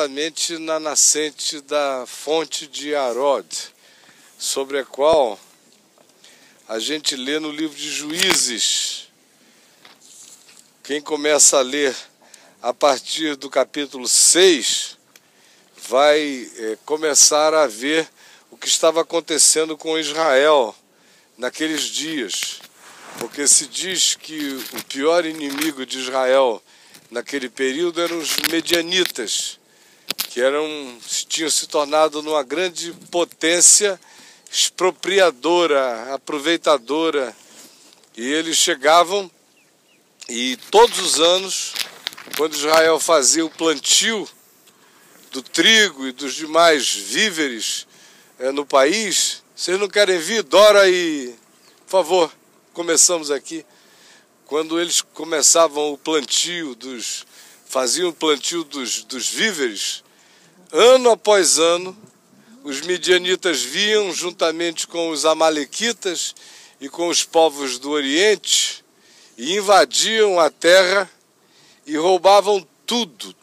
exatamente na nascente da fonte de Harod, sobre a qual a gente lê no livro de Juízes. Quem começa a ler a partir do capítulo 6 vai começar a ver o que estava acontecendo com Israel naqueles dias, porque se diz que o pior inimigo de Israel naquele período eram os medianitas, que tinham se tornado numa grande potência expropriadora, aproveitadora, e eles chegavam e todos os anos, quando Israel fazia o plantio do trigo e dos demais víveres no país, vocês não querem vir? Dora e, por favor, começamos aqui. Quando eles começavam o plantio faziam o plantio dos víveres, ano após ano, os midianitas vinham juntamente com os amalequitas e com os povos do Oriente e invadiam a terra e roubavam tudo,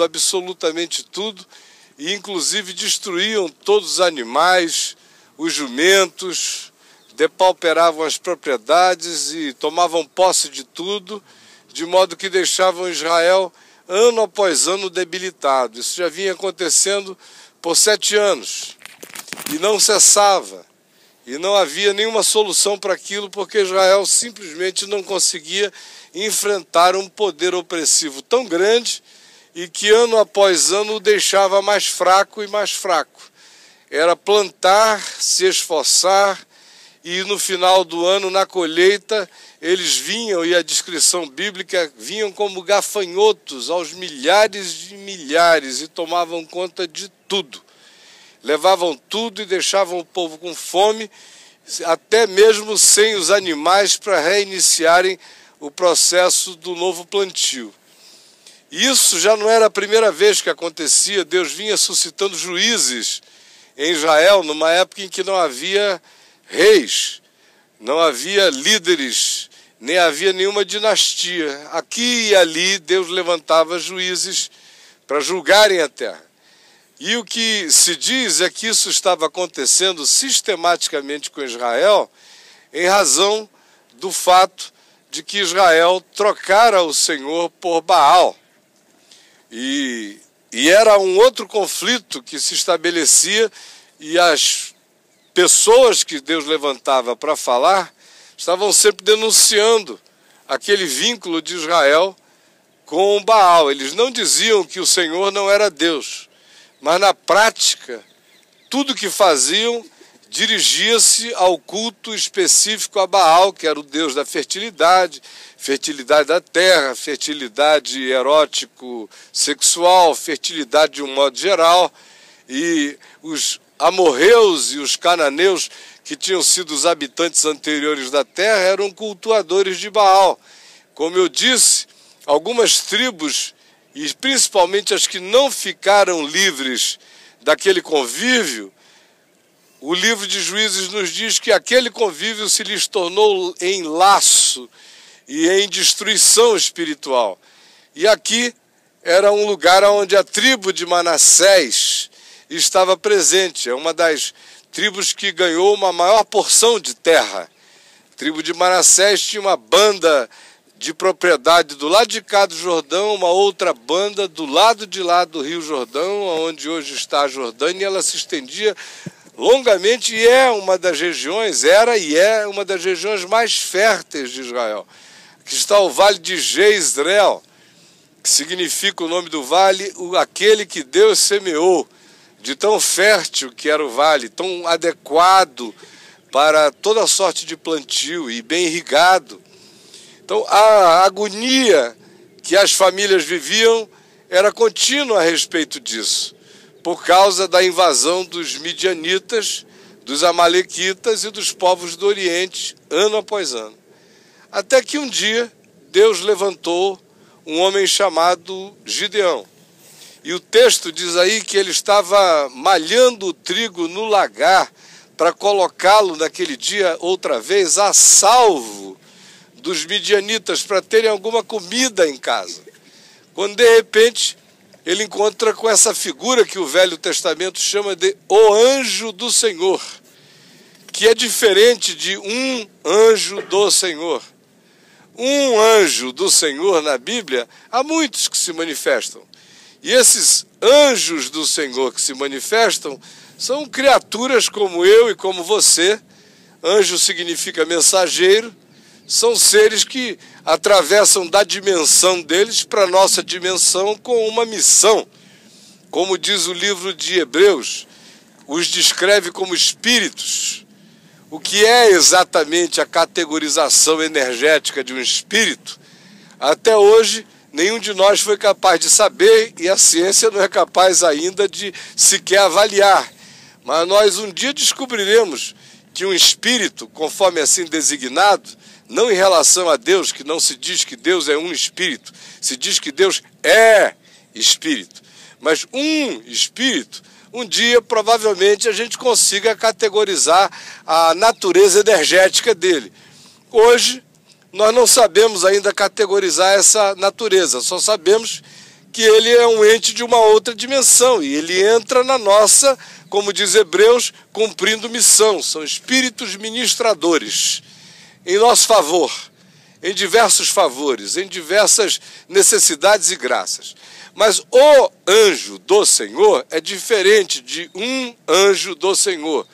absolutamente tudo, e inclusive destruíam todos os animais, os jumentos, depauperavam as propriedades e tomavam posse de tudo, de modo que deixavam Israel ano após ano debilitado. Isso já vinha acontecendo por 7 anos e não cessava, e não havia nenhuma solução para aquilo, porque Israel simplesmente não conseguia enfrentar um poder opressivo tão grande e que ano após ano o deixava mais fraco e mais fraco. Era plantar, se esforçar, e no final do ano, na colheita, eles vinham, e a descrição bíblica, vinham como gafanhotos aos milhares de milhares e tomavam conta de tudo. Levavam tudo e deixavam o povo com fome, até mesmo sem os animais para reiniciarem o processo do novo plantio. Isso já não era a primeira vez que acontecia. Deus vinha suscitando juízes em Israel numa época em que não havia reis, não havia líderes, nem havia nenhuma dinastia. Aqui e ali Deus levantava juízes para julgarem a terra. E o que se diz é que isso estava acontecendo sistematicamente com Israel em razão do fato de que Israel trocara o Senhor por Baal. E era um outro conflito que se estabelecia, e as pessoas que Deus levantava para falar estavam sempre denunciando aquele vínculo de Israel com Baal. Eles não diziam que o Senhor não era Deus, mas na prática, tudo que faziam dirigia-se ao culto específico a Baal, que era o deus da fertilidade, fertilidade da terra, fertilidade erótico-sexual, fertilidade de um modo geral. E os amorreus e os cananeus, que tinham sido os habitantes anteriores da terra, eram cultuadores de Baal. Como eu disse, algumas tribos, e principalmente as que não ficaram livres daquele convívio, o livro de Juízes nos diz que aquele convívio se lhes tornou em laço e em destruição espiritual. E aqui era um lugar onde a tribo de Manassés estava presente. É uma das tribos que ganhou uma maior porção de terra. A tribo de Manassés tinha uma banda de propriedade do lado de cá do Jordão, uma outra banda do lado de lá do Rio Jordão, onde hoje está a Jordânia, e ela se estendia longamente, e é uma das regiões, era e é uma das regiões mais férteis de Israel. Aqui está o vale de Jezreel, que significa o nome do vale, aquele que Deus semeou, de tão fértil que era o vale, tão adequado para toda sorte de plantio e bem irrigado. Então, a agonia que as famílias viviam era contínua a respeito disso, por causa da invasão dos midianitas, dos amalequitas e dos povos do Oriente, ano após ano. Até que um dia, Deus levantou um homem chamado Gideão. E o texto diz aí que ele estava malhando o trigo no lagar para colocá-lo naquele dia, outra vez, a salvo dos midianitas, para terem alguma comida em casa. Quando de repente ele encontra com essa figura que o Velho Testamento chama de o anjo do Senhor, que é diferente de um anjo do Senhor. Um anjo do Senhor na Bíblia, há muitos que se manifestam. E esses anjos do Senhor que se manifestam são criaturas como eu e como você. Anjo significa mensageiro. São seres que atravessam da dimensão deles para a nossa dimensão com uma missão. Como diz o livro de Hebreus, os descreve como espíritos. O que é exatamente a categorização energética de um espírito? Até hoje, nenhum de nós foi capaz de saber e a ciência não é capaz ainda de sequer avaliar. Mas nós um dia descobriremos que um espírito, conforme assim designado, não em relação a Deus, que não se diz que Deus é um espírito, se diz que Deus é espírito. Mas um espírito, um dia provavelmente a gente consiga categorizar a natureza energética dele. Hoje nós não sabemos ainda categorizar essa natureza, só sabemos que ele é um ente de uma outra dimensão e ele entra na nossa, como diz Hebreus, cumprindo missão. São espíritos ministradores em nosso favor, em diversos favores, em diversas necessidades e graças. Mas o anjo do Senhor é diferente de um anjo do Senhor.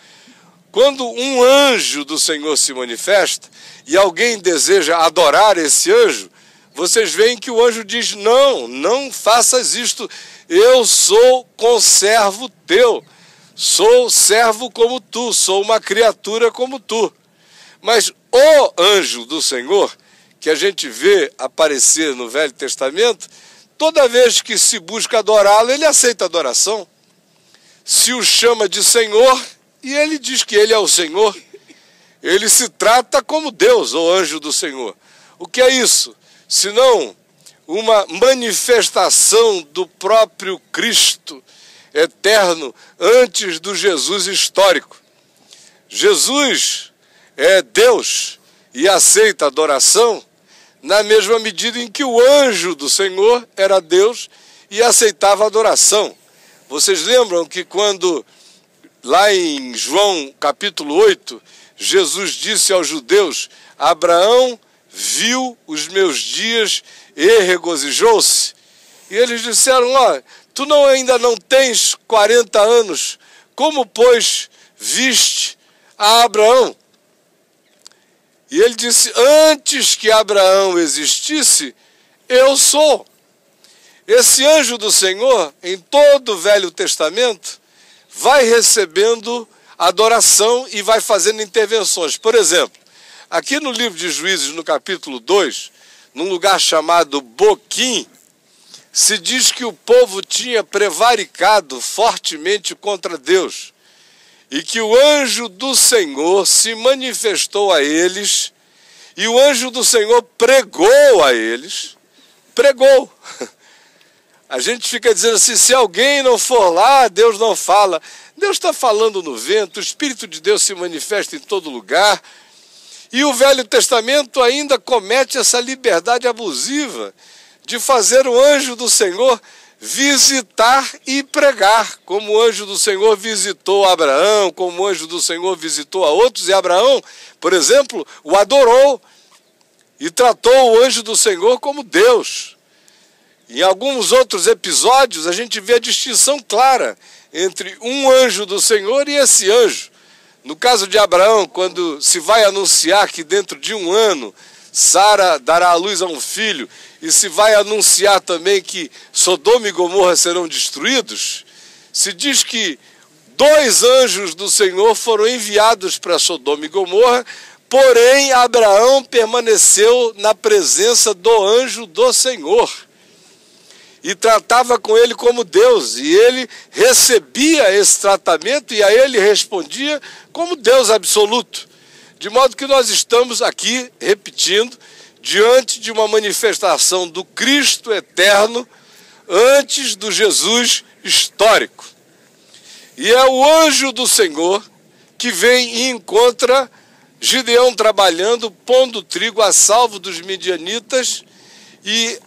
Quando um anjo do Senhor se manifesta e alguém deseja adorar esse anjo, vocês veem que o anjo diz, não faças isto, eu sou conservo teu, sou servo como tu, sou uma criatura como tu. Mas o anjo do Senhor, que a gente vê aparecer no Velho Testamento, toda vez que se busca adorá-lo, ele aceita adoração. Se o chama de Senhor, e ele diz que ele é o Senhor, ele se trata como Deus, o anjo do Senhor. O que é isso? Senão uma manifestação do próprio Cristo eterno antes do Jesus histórico. Jesus é Deus e aceita adoração na mesma medida em que o anjo do Senhor era Deus e aceitava adoração. Vocês lembram que quando, lá em João capítulo 8, Jesus disse aos judeus, Abraão viu os meus dias e regozijou-se? E eles disseram, tu ainda não tens 40 anos, como, pois, viste a Abraão? E ele disse, antes que Abraão existisse, eu sou. Esse anjo do Senhor, em todo o Velho Testamento, vai recebendo adoração e vai fazendo intervenções. Por exemplo, aqui no livro de Juízes, no capítulo 2, num lugar chamado Boquim, se diz que o povo tinha prevaricado fortemente contra Deus e que o anjo do Senhor se manifestou a eles e o anjo do Senhor pregou a eles. Pregou. A gente fica dizendo assim, se alguém não for lá, Deus não fala. Deus está falando no vento, o Espírito de Deus se manifesta em todo lugar. E o Velho Testamento ainda comete essa liberdade abusiva de fazer o anjo do Senhor visitar e pregar, como o anjo do Senhor visitou Abraão, como o anjo do Senhor visitou a outros, e Abraão, por exemplo, o adorou e tratou o anjo do Senhor como Deus. Em alguns outros episódios, a gente vê a distinção clara entre um anjo do Senhor e esse anjo. No caso de Abraão, quando se vai anunciar que dentro de um ano Sara dará à luz a um filho, e se vai anunciar também que Sodoma e Gomorra serão destruídos, se diz que 2 anjos do Senhor foram enviados para Sodoma e Gomorra, porém Abraão permaneceu na presença do anjo do Senhor e tratava com ele como Deus, e ele recebia esse tratamento e a ele respondia como Deus absoluto. De modo que nós estamos aqui, repetindo, diante de uma manifestação do Cristo eterno antes do Jesus histórico. E é o anjo do Senhor que vem e encontra Gideão trabalhando, pondo trigo a salvo dos midianitas, e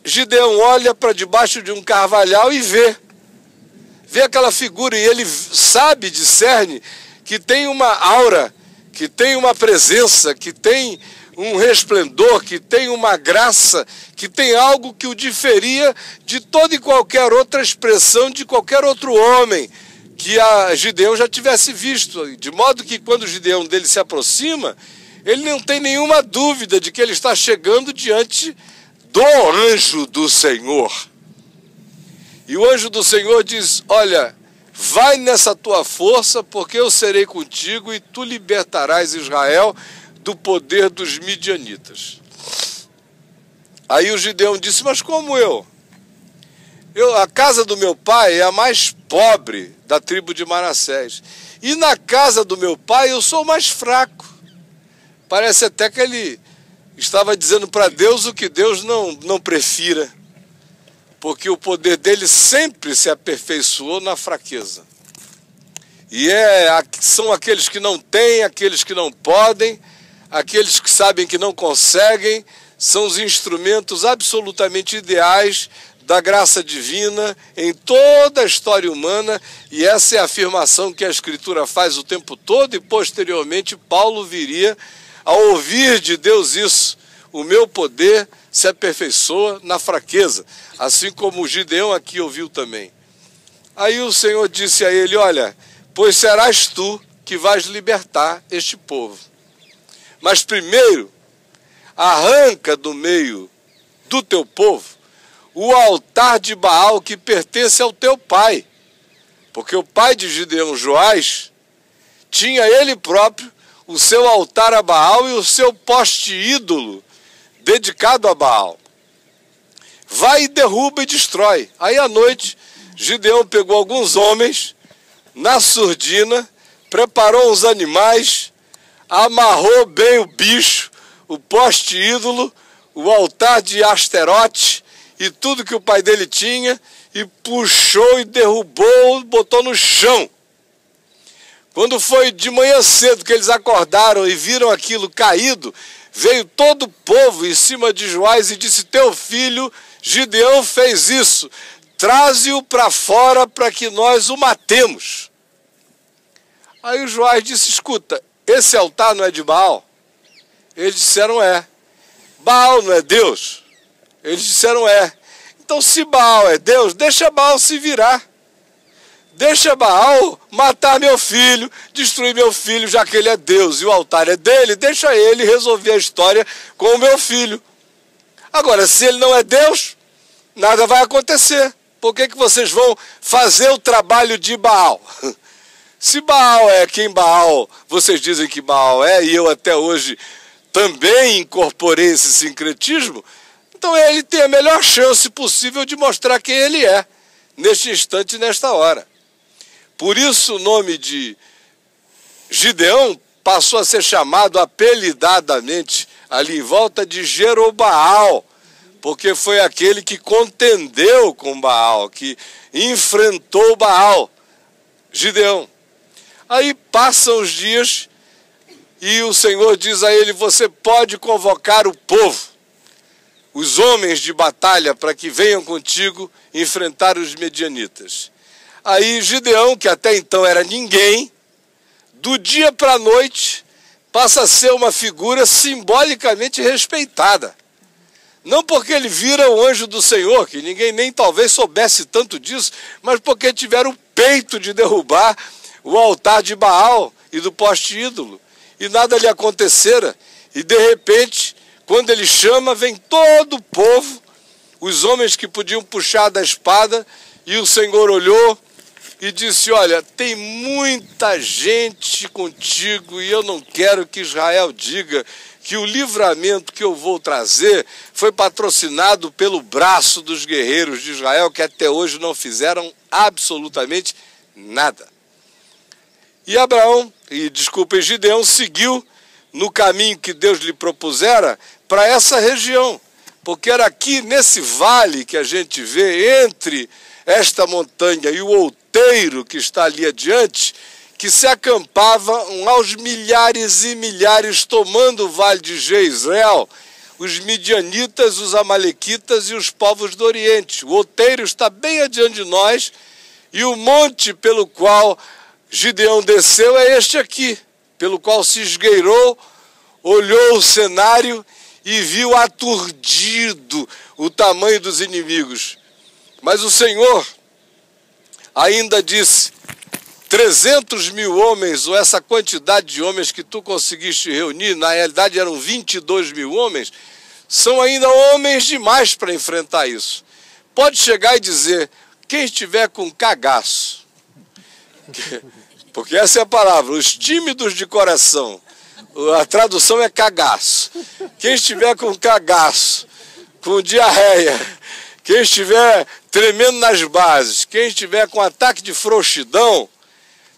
Gideão olha para debaixo de um carvalhal e vê aquela figura, e ele sabe, discerne, que tem uma aura, que tem uma presença, que tem um resplendor, que tem uma graça, que tem algo que o diferia de toda e qualquer outra expressão de qualquer outro homem que a Gideão já tivesse visto, de modo que quando o Gideão dele se aproxima, ele não tem nenhuma dúvida de que ele está chegando diante do anjo do Senhor. E o anjo do Senhor diz: olha, vai nessa tua força, porque eu serei contigo e tu libertarás Israel do poder dos midianitas. Aí o Gideão disse: mas como eu? A casa do meu pai é a mais pobre da tribo de Manassés. E na casa do meu pai eu sou o mais fraco. Parece até que ele estava dizendo para Deus o que Deus não prefira. Porque o poder dele sempre se aperfeiçoou na fraqueza. E são aqueles que não têm, aqueles que não podem, aqueles que sabem que não conseguem, são os instrumentos absolutamente ideais da graça divina em toda a história humana, e essa é a afirmação que a Escritura faz o tempo todo, e posteriormente Paulo viria a ouvir de Deus isso: o meu poder se aperfeiçoa na fraqueza, assim como o Gideão aqui ouviu também. Aí o Senhor disse a ele: olha, pois serás tu que vais libertar este povo. Mas primeiro, arranca do meio do teu povo o altar de Baal que pertence ao teu pai. Porque o pai de Gideão, Joás, tinha ele próprio o seu altar a Baal e o seu poste ídolo dedicado a Baal. Vai e derruba e destrói. Aí à noite, Gideão pegou alguns homens na surdina, preparou os animais, amarrou bem o bicho, o poste ídolo, o altar de Asterote e tudo que o pai dele tinha, e puxou e derrubou, botou no chão. Quando foi de manhã cedo que eles acordaram e viram aquilo caído, veio todo o povo em cima de Joás e disse: teu filho Gideão fez isso, traze-o para fora para que nós o matemos. Aí o Joás disse: escuta, esse altar não é de Baal? Eles disseram: é. Baal não é Deus? Eles disseram: é. Então, se Baal é Deus, deixa Baal se virar. Deixa Baal matar meu filho, destruir meu filho, já que ele é Deus e o altar é dele, deixa ele resolver a história com o meu filho. Agora, se ele não é Deus, nada vai acontecer. Por que vocês vão fazer o trabalho de Baal? Se Baal é quem Baal, vocês dizem que Baal é, e eu até hoje também incorporei esse sincretismo, então ele tem a melhor chance possível de mostrar quem ele é, neste instante e nesta hora. Por isso o nome de Gideão passou a ser chamado apelidadamente ali em volta de Jerobaal, porque foi aquele que contendeu com Baal, que enfrentou Baal, Gideão. Aí passam os dias e o Senhor diz a ele: você pode convocar o povo, os homens de batalha, para que venham contigo enfrentar os medianitas. Aí Gideão, que até então era ninguém, do dia para a noite passa a ser uma figura simbolicamente respeitada. Não porque ele vira o anjo do Senhor, que ninguém nem talvez soubesse tanto disso, mas porque tiveram o peito de derrubar o altar de Baal e do poste ídolo, e nada lhe acontecera. E de repente, quando ele chama, vem todo o povo, os homens que podiam puxar da espada, e o Senhor olhou e disse: olha, tem muita gente contigo, e eu não quero que Israel diga que o livramento que eu vou trazer foi patrocinado pelo braço dos guerreiros de Israel, que até hoje não fizeram absolutamente nada. E Gideão seguiu no caminho que Deus lhe propusera para essa região, porque era aqui nesse vale que a gente vê, entre esta montanha e o outeiro que está ali adiante, que se acampavam aos milhares e milhares, tomando o vale de Jezreel, os midianitas, os amalequitas e os povos do Oriente. O outeiro está bem adiante de nós, e o monte pelo qual Gideão desceu é este aqui, pelo qual se esgueirou, olhou o cenário e viu aturdido o tamanho dos inimigos. Mas o Senhor ainda disse: 300.000 homens, ou essa quantidade de homens que tu conseguiste reunir, na realidade eram 22.000 homens, são ainda homens demais para enfrentar isso. Pode chegar e dizer, quem estiver com cagaço, porque essa é a palavra, os tímidos de coração, a tradução é cagaço. Quem estiver com cagaço, com diarreia, quem estiver tremendo nas bases, quem estiver com ataque de frouxidão,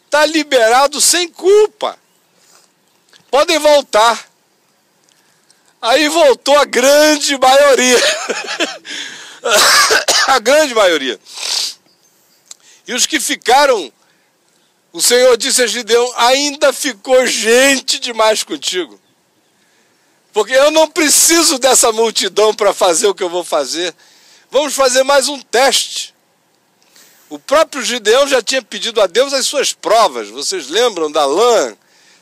está liberado sem culpa. Podem voltar. Aí voltou a grande maioria. A grande maioria. E os que ficaram, o Senhor disse a Gideão, ainda ficou gente demais contigo. Porque eu não preciso dessa multidão para fazer o que eu vou fazer. Vamos fazer mais um teste. O próprio Gideão já tinha pedido a Deus as suas provas. Vocês lembram da lã?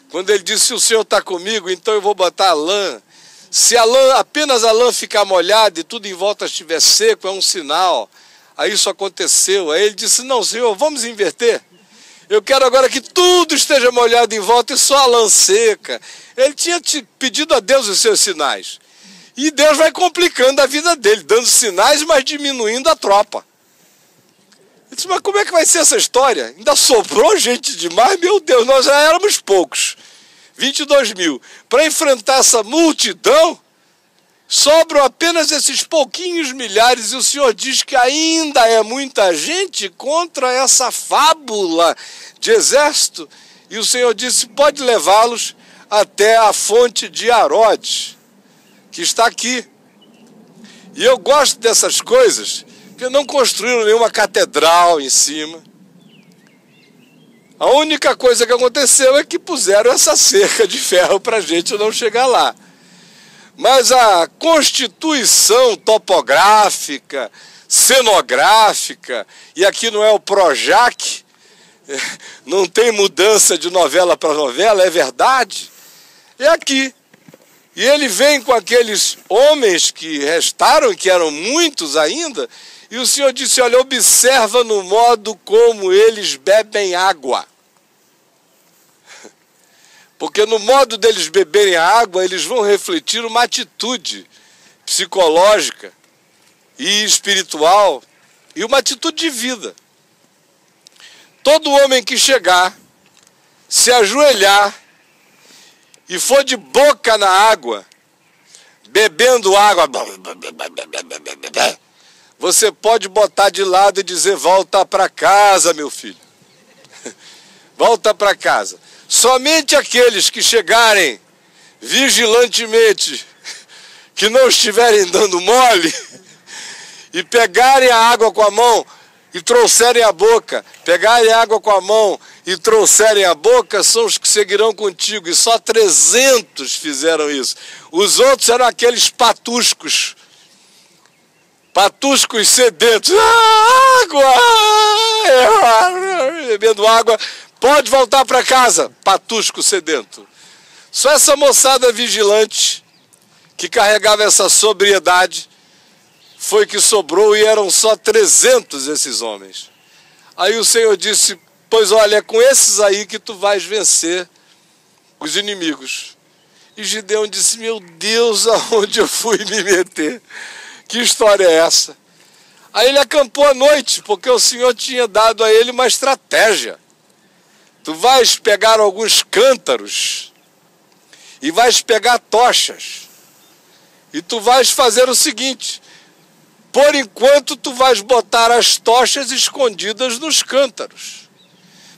Quando ele disse, se o Senhor está comigo, então eu vou botar a lã. Se a lã, apenas a lã ficar molhada e tudo em volta estiver seco, é um sinal. Aí isso aconteceu. Aí ele disse, não, Senhor, vamos inverter. Eu quero agora que tudo esteja molhado em volta e só a lã seca. Ele tinha pedido a Deus os seus sinais. E Deus vai complicando a vida dele, dando sinais, mas diminuindo a tropa. Ele disse, mas como é que vai ser essa história? Ainda sobrou gente demais? Meu Deus, nós já éramos poucos. 22.000. Para enfrentar essa multidão, sobram apenas esses pouquinhos milhares, e o Senhor diz que ainda é muita gente contra essa fábula de exército. E o Senhor disse, pode levá-los até a fonte de Arode, que está aqui. E eu gosto dessas coisas, porque não construíram nenhuma catedral em cima. A única coisa que aconteceu é que puseram essa cerca de ferro para a gente não chegar lá. Mas a constituição topográfica, cenográfica, e aqui não é o Projac, não tem mudança de novela para novela, é verdade, é aqui. E ele vem com aqueles homens que restaram, que eram muitos ainda, e o Senhor disse, olha, observa no modo como eles bebem água. Porque no modo deles beberem a água, eles vão refletir uma atitude psicológica e espiritual e uma atitude de vida. Todo homem que chegar, se ajoelhar e for de boca na água, bebendo água, você pode botar de lado e dizer, volta para casa, meu filho. Volta para casa. Somente aqueles que chegarem vigilantemente, que não estiverem dando mole, e pegarem a água com a mão e trouxerem a boca, pegarem a água com a mão e trouxerem a boca, são os que seguirão contigo. E só 300 fizeram isso. Os outros eram aqueles patuscos sedentos. Água! Bebendo água. Pode voltar para casa, patusco sedento. Só essa moçada vigilante, que carregava essa sobriedade, foi que sobrou, e eram só 300 esses homens. Aí o Senhor disse, pois olha, é com esses aí que tu vais vencer os inimigos. E Gideão disse, meu Deus, aonde eu fui me meter? Que história é essa? Aí ele acampou à noite, porque o Senhor tinha dado a ele uma estratégia. Tu vais pegar alguns cântaros e vais pegar tochas. E tu vais fazer o seguinte, por enquanto tu vais botar as tochas escondidas nos cântaros.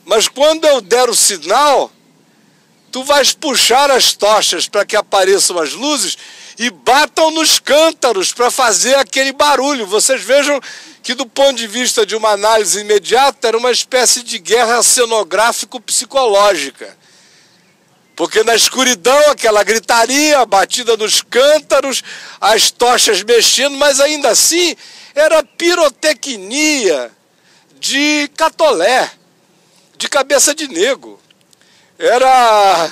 Mas quando eu der o sinal, tu vais puxar as tochas para que apareçam as luzes e batam nos cântaros para fazer aquele barulho. Vocês vejam que do ponto de vista de uma análise imediata era uma espécie de guerra cenográfico-psicológica. Porque na escuridão, aquela gritaria, a batida nos cântaros, as tochas mexendo, mas ainda assim era pirotecnia de catolé, de cabeça de nego. Era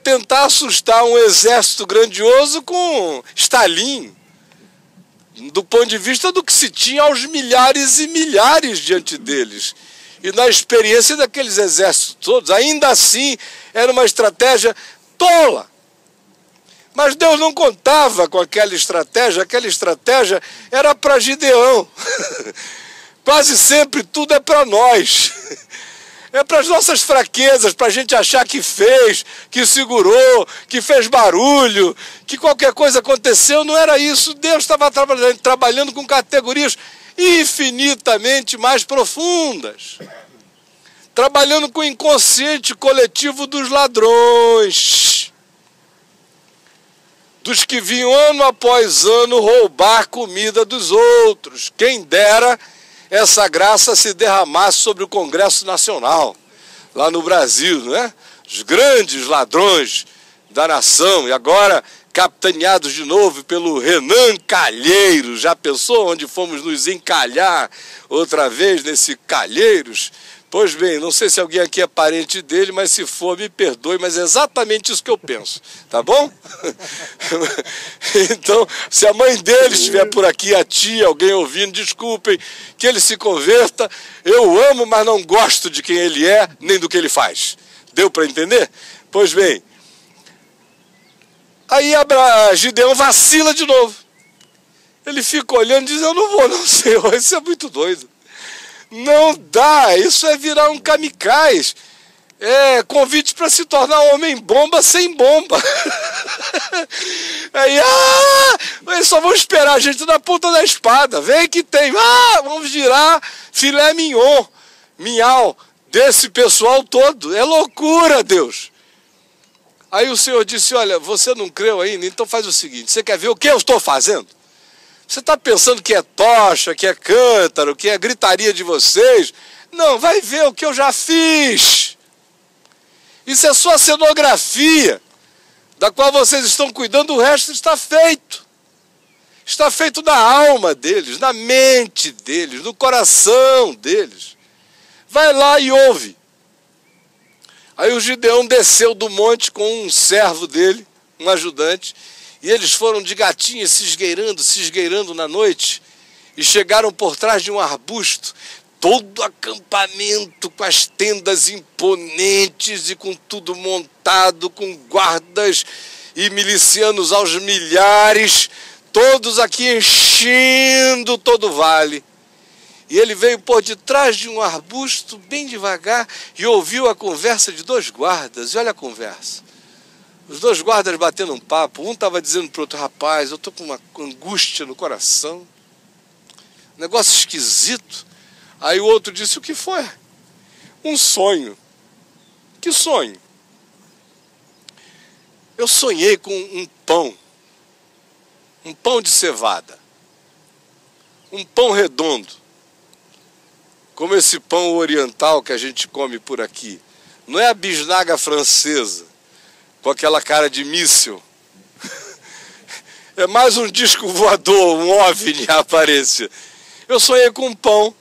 tentar assustar um exército grandioso com Stalin, do ponto de vista do que se tinha aos milhares e milhares diante deles. E na experiência daqueles exércitos todos, ainda assim, era uma estratégia tola. Mas Deus não contava com aquela estratégia era para Gideão. Quase sempre tudo é para nós. É para as nossas fraquezas, para a gente achar que fez, que segurou, que fez barulho, que qualquer coisa aconteceu. Não era isso. Deus estava trabalhando com categorias infinitamente mais profundas. Trabalhando com o inconsciente coletivo dos ladrões. Dos que vinham ano após ano roubar comida dos outros. Quem dera essa graça se derramasse sobre o Congresso Nacional, lá no Brasil, não é? Os grandes ladrões da nação, e agora capitaneados de novo pelo Renan Calheiros. Já pensou onde fomos nos encalhar outra vez nesse Calheiros? Pois bem, não sei se alguém aqui é parente dele, mas se for, me perdoe, mas é exatamente isso que eu penso, tá bom? Então, se a mãe dele estiver por aqui, a tia, alguém ouvindo, desculpem, que ele se converta. Eu amo, mas não gosto de quem ele é, nem do que ele faz. Deu para entender? Pois bem, aí Gideão vacila de novo. Ele fica olhando e diz, eu não vou não, Senhor, isso é muito doido. Não dá, isso é virar um kamikaze. É convite para se tornar homem-bomba sem bomba. Aí, eles só vão esperar a gente na ponta da espada. Vem que tem, vamos virar filé mignon, minhal, desse pessoal todo. É loucura, Deus. Aí o Senhor disse, olha, você não creu ainda, então faz o seguinte, você quer ver o que eu estou fazendo? Você está pensando que é tocha, que é cântaro, que é gritaria de vocês? Não, vai ver o que eu já fiz. Isso é só cenografia, da qual vocês estão cuidando, o resto está feito. Está feito na alma deles, na mente deles, no coração deles. Vai lá e ouve. Aí o Gideão desceu do monte com um servo dele, um ajudante, e eles foram de gatinho se esgueirando na noite, e chegaram por trás de um arbusto, todo acampamento com as tendas imponentes e com tudo montado, com guardas e milicianos aos milhares, todos aqui enchendo todo o vale. E ele veio por detrás de um arbusto, bem devagar, e ouviu a conversa de dois guardas. E olha a conversa. Os dois guardas batendo um papo, um estava dizendo para o outro, rapaz, eu estou com uma angústia no coração, negócio esquisito. Aí o outro disse, o que foi? Um sonho. Que sonho? Eu sonhei com um pão de cevada, um pão redondo, como esse pão oriental que a gente come por aqui. Não é a bisnaga francesa, com aquela cara de míssil. É mais um disco voador, um OVNI aparece. Eu sonhei com um pão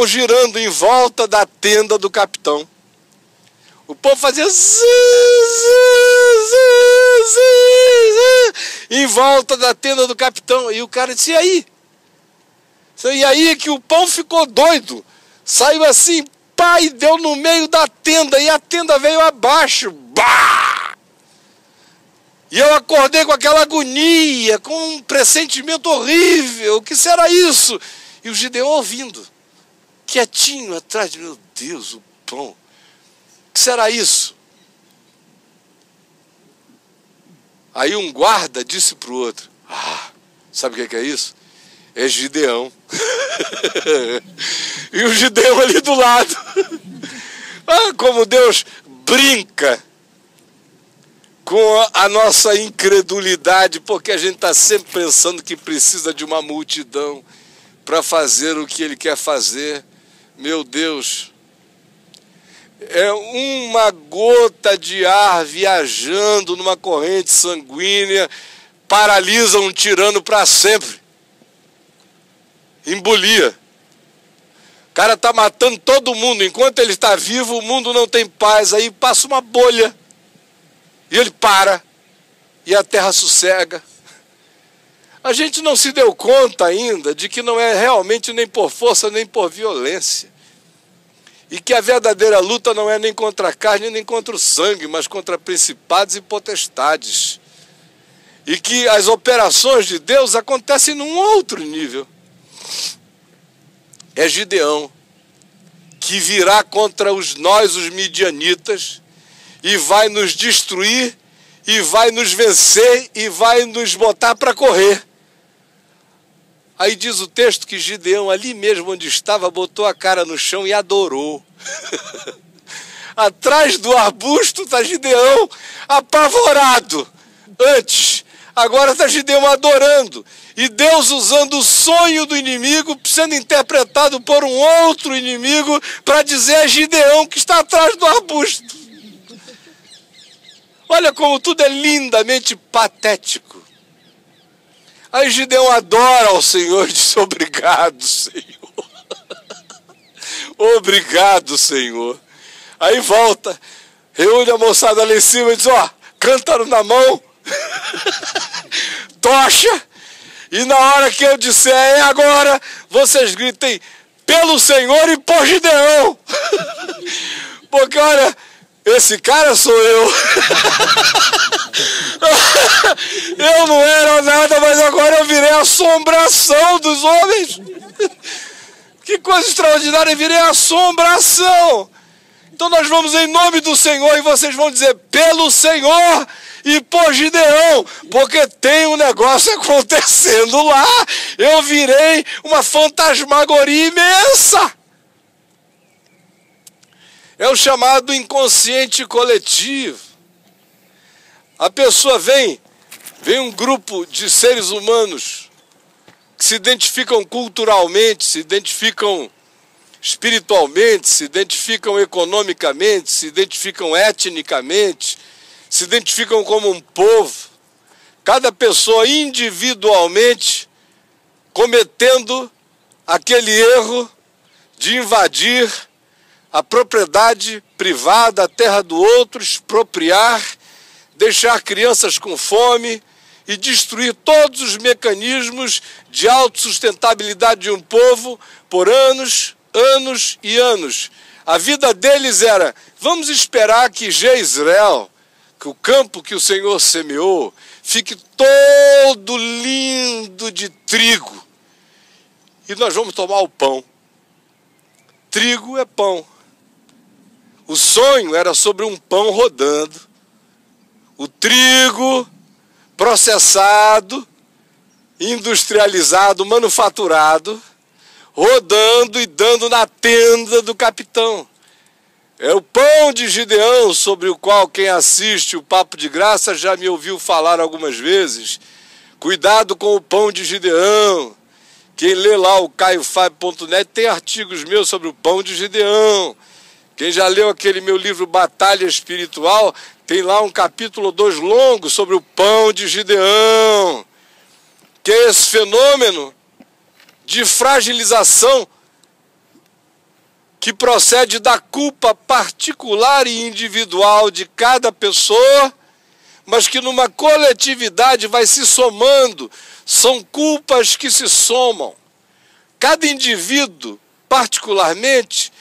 girando em volta da tenda do capitão. O pão fazia em volta da tenda do capitão. E o cara disse, e aí? E aí que o pão ficou doido. Saiu assim, pá, e deu no meio da tenda. E a tenda veio abaixo. Bah! E eu acordei com aquela agonia, com um pressentimento horrível. O que será isso? E o Gideão ouvindo, quietinho atrás de, meu Deus, o pão. O que será isso? Aí um guarda disse para o outro, sabe o que é isso? É Gideão. E o Gideão ali do lado. Como Deus brinca com a nossa incredulidade, porque a gente está sempre pensando que precisa de uma multidão para fazer o que Ele quer fazer. Meu Deus. é uma gota de ar viajando numa corrente sanguínea, paralisa um tirano para sempre. Embolia. O cara está matando todo mundo. Enquanto ele está vivo, o mundo não tem paz. Aí passa uma bolha. E ele para. E a terra sossega. A gente não se deu conta ainda de que não é realmente nem por força, nem por violência. E que a verdadeira luta não é nem contra a carne, nem contra o sangue, mas contra principados e potestades. E que as operações de Deus acontecem num outro nível. É Gideão, que virá contra nós, os midianitas, e vai nos destruir, e vai nos vencer, e vai nos botar para correr. Aí diz o texto que Gideão, ali mesmo onde estava, botou a cara no chão e adorou. Atrás do arbusto está Gideão apavorado. Antes, agora está Gideão adorando. E Deus usando o sonho do inimigo, sendo interpretado por um outro inimigo, para dizer a Gideão que está atrás do arbusto. Olha como tudo é lindamente patético. Aí Gideão adora ao Senhor e diz: obrigado, Senhor. Obrigado, Senhor. Aí volta, reúne a moçada lá em cima e diz: ó, cântaro na mão, tocha, e na hora que eu disser é agora, vocês gritem pelo Senhor e por Gideão. Porque olha, esse cara sou eu. Eu não era nada, mas agora eu virei a assombração dos homens. Que coisa extraordinária, eu virei a assombração. Então nós vamos em nome do Senhor e vocês vão dizer pelo Senhor e por Gideão, porque tem um negócio acontecendo lá. Eu virei uma fantasmagoria imensa. É o chamado inconsciente coletivo. A pessoa vem um grupo de seres humanos que se identificam culturalmente, se identificam espiritualmente, se identificam economicamente, se identificam etnicamente, se identificam como um povo. Cada pessoa individualmente cometendo aquele erro de invadir a propriedade privada, a terra do outro, expropriar, deixar crianças com fome e destruir todos os mecanismos de autossustentabilidade de um povo por anos, anos e anos. A vida deles era: vamos esperar que Jezreel, que o campo que o Senhor semeou, fique todo lindo de trigo, e nós vamos tomar o pão. Trigo é pão. O sonho era sobre um pão rodando. O trigo processado, industrializado, manufaturado, rodando e dando na tenda do capitão. É o pão de Gideão, sobre o qual quem assiste o Papo de Graça já me ouviu falar algumas vezes. Cuidado com o pão de Gideão. Quem lê lá o caiofab.net tem artigos meus sobre o pão de Gideão. Quem já leu aquele meu livro Batalha Espiritual, tem lá um capítulo 2 longo sobre o pão de Gideão, que é esse fenômeno de fragilização que procede da culpa particular e individual de cada pessoa, mas que numa coletividade vai se somando. São culpas que se somam. Cada indivíduo, particularmente,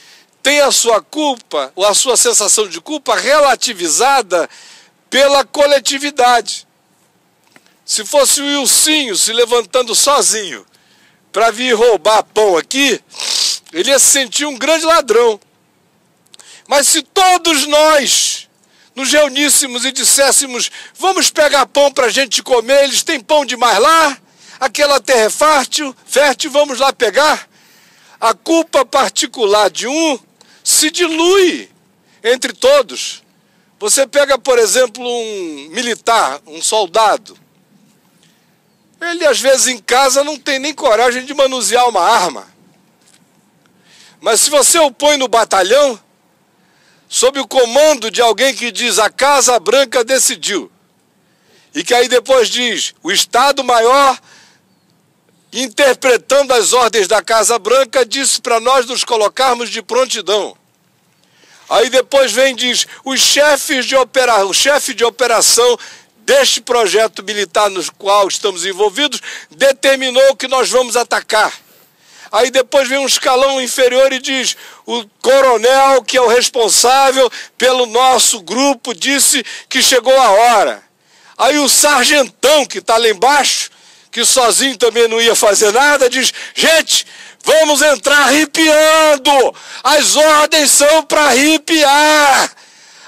tem a sua culpa, ou a sua sensação de culpa relativizada pela coletividade. Se fosse o Wilsinho se levantando sozinho para vir roubar pão aqui, ele ia se sentir um grande ladrão. Mas se todos nós nos reuníssemos e disséssemos: vamos pegar pão para a gente comer, eles têm pão demais lá, aquela terra é fértil, vamos lá pegar. A culpa particular de um se dilui entre todos. Você pega, por exemplo, um militar, um soldado. Ele, às vezes, em casa não tem nem coragem de manusear uma arma. Mas se você o põe no batalhão, sob o comando de alguém que diz a Casa Branca decidiu. E que aí depois diz, o Estado-Maior, interpretando as ordens da Casa Branca, disse para nós nos colocarmos de prontidão. Aí depois vem e diz, o chefe de operação deste projeto militar no qual estamos envolvidos, determinou que nós vamos atacar. Aí depois vem um escalão inferior e diz, o coronel, que é o responsável pelo nosso grupo, disse que chegou a hora. Aí o sargentão, que está lá embaixo, que sozinho também não ia fazer nada, diz, gente, vamos entrar arrepiando, as ordens são para arrepiar.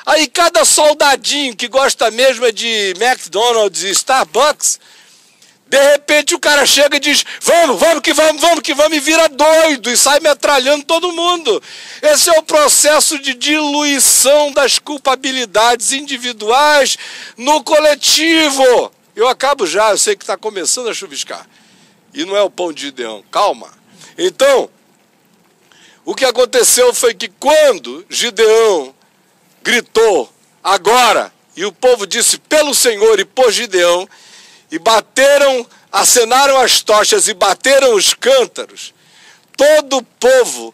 Aí cada soldadinho que gosta mesmo de McDonald's e Starbucks, de repente o cara chega e diz, vamos que vamos, e vira doido, e sai metralhando todo mundo. Esse é o processo de diluição das culpabilidades individuais no coletivo. Eu acabo já, eu sei que está começando a chuviscar. E não é o pão de Gideão, calma. Então, o que aconteceu foi que quando Gideão gritou, agora, e o povo disse, pelo Senhor e por Gideão, e bateram, acenaram as tochas e bateram os cântaros, todo o povo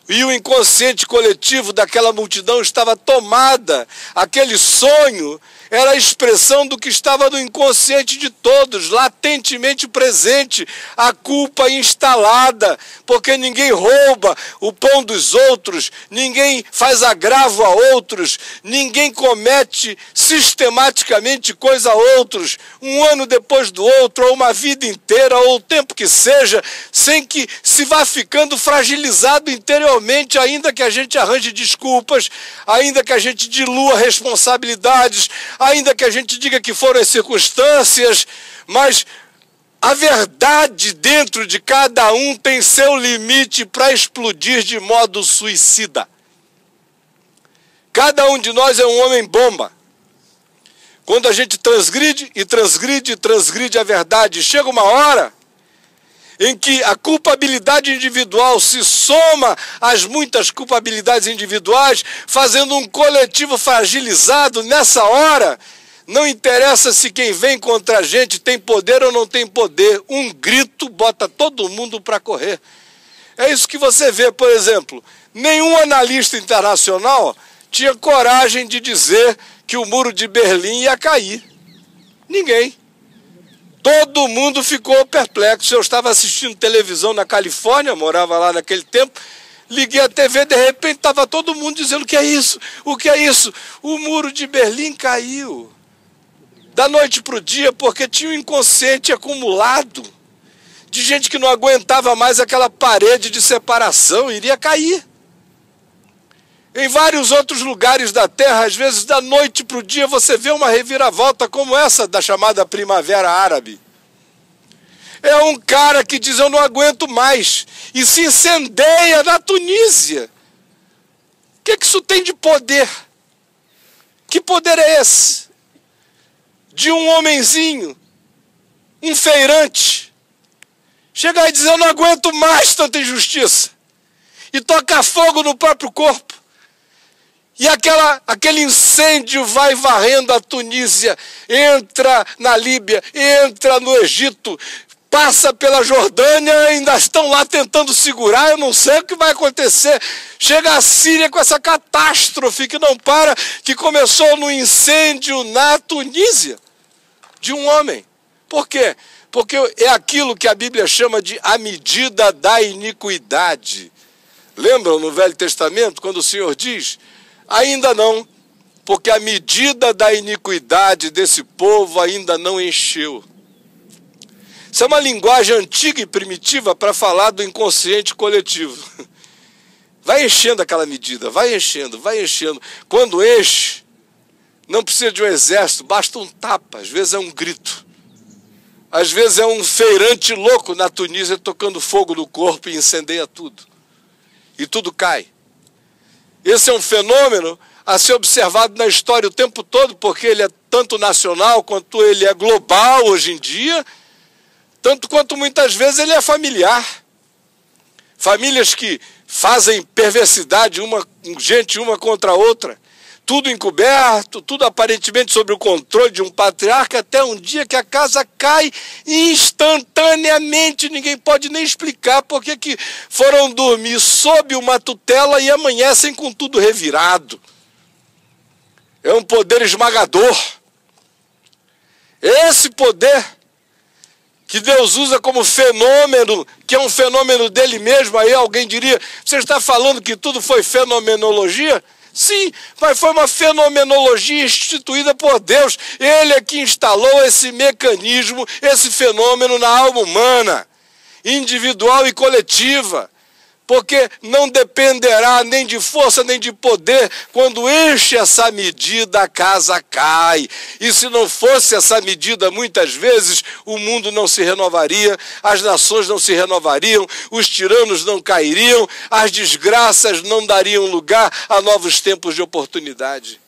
e o inconsciente coletivo daquela multidão estava tomada. Aquele sonho era a expressão do que estava no inconsciente de todos, latentemente presente, a culpa instalada, porque ninguém rouba o pão dos outros, ninguém faz agravo a outros, ninguém comete sistematicamente coisa a outros, um ano depois do outro, ou uma vida inteira, ou o tempo que seja, sem que se vá ficando fragilizado interiormente, ainda que a gente arranje desculpas, ainda que a gente dilua responsabilidades, ainda que a gente diga que foram as circunstâncias, mas a verdade dentro de cada um tem seu limite para explodir de modo suicida. Cada um de nós é um homem-bomba. Quando a gente transgride a verdade, chega uma hora em que a culpabilidade individual se soma às muitas culpabilidades individuais, fazendo um coletivo fragilizado. Nessa hora, não interessa se quem vem contra a gente tem poder ou não tem poder, um grito bota todo mundo para correr. É isso que você vê, por exemplo, nenhum analista internacional tinha coragem de dizer que o muro de Berlim ia cair. Ninguém. Todo mundo ficou perplexo. Eu estava assistindo televisão na Califórnia, morava lá naquele tempo, liguei a TV, de repente estava todo mundo dizendo, o que é isso? O que é isso? O muro de Berlim caiu. Da noite para o dia, porque tinha um inconsciente acumulado de gente que não aguentava mais aquela parede de separação, iria cair. Em vários outros lugares da Terra, às vezes da noite para o dia, você vê uma reviravolta como essa da chamada Primavera Árabe. É um cara que diz, eu não aguento mais, e se incendeia na Tunísia. O que isso tem de poder? Que poder é esse? De um homenzinho, um feirante, chegar e dizer, eu não aguento mais tanta injustiça, e tocar fogo no próprio corpo. E aquele incêndio vai varrendo a Tunísia, entra na Líbia, entra no Egito, passa pela Jordânia, ainda estão lá tentando segurar, eu não sei o que vai acontecer. Chega a Síria com essa catástrofe que não para, que começou no incêndio na Tunísia, de um homem. Por quê? Porque é aquilo que a Bíblia chama de a medida da iniquidade. Lembram no Velho Testamento, quando o Senhor diz... Ainda não, porque a medida da iniquidade desse povo ainda não encheu. Isso é uma linguagem antiga e primitiva para falar do inconsciente coletivo. Vai enchendo aquela medida, vai enchendo, vai enchendo. Quando enche, não precisa de um exército, basta um tapa, às vezes é um grito. Às vezes é um feirante louco na Tunísia tocando fogo no corpo e incendeia tudo. E tudo cai. Esse é um fenômeno a ser observado na história o tempo todo, porque ele é tanto nacional quanto ele é global hoje em dia, tanto quanto muitas vezes ele é familiar. Famílias que fazem perversidade, gente uma contra a outra, tudo encoberto, tudo aparentemente sob o controle de um patriarca, até um dia que a casa cai instantaneamente. Ninguém pode nem explicar porque que foram dormir sob uma tutela e amanhecem com tudo revirado. É um poder esmagador. Esse poder que Deus usa como fenômeno, que é um fenômeno dele mesmo. Aí alguém diria, você está falando que tudo foi fenomenologia? Sim, mas foi uma fenomenologia instituída por Deus. Ele é que instalou esse mecanismo, esse fenômeno na alma humana, individual e coletiva. Porque não dependerá nem de força nem de poder. Quando enche essa medida, a casa cai. E se não fosse essa medida, muitas vezes o mundo não se renovaria, as nações não se renovariam, os tiranos não cairiam, as desgraças não dariam lugar a novos tempos de oportunidade.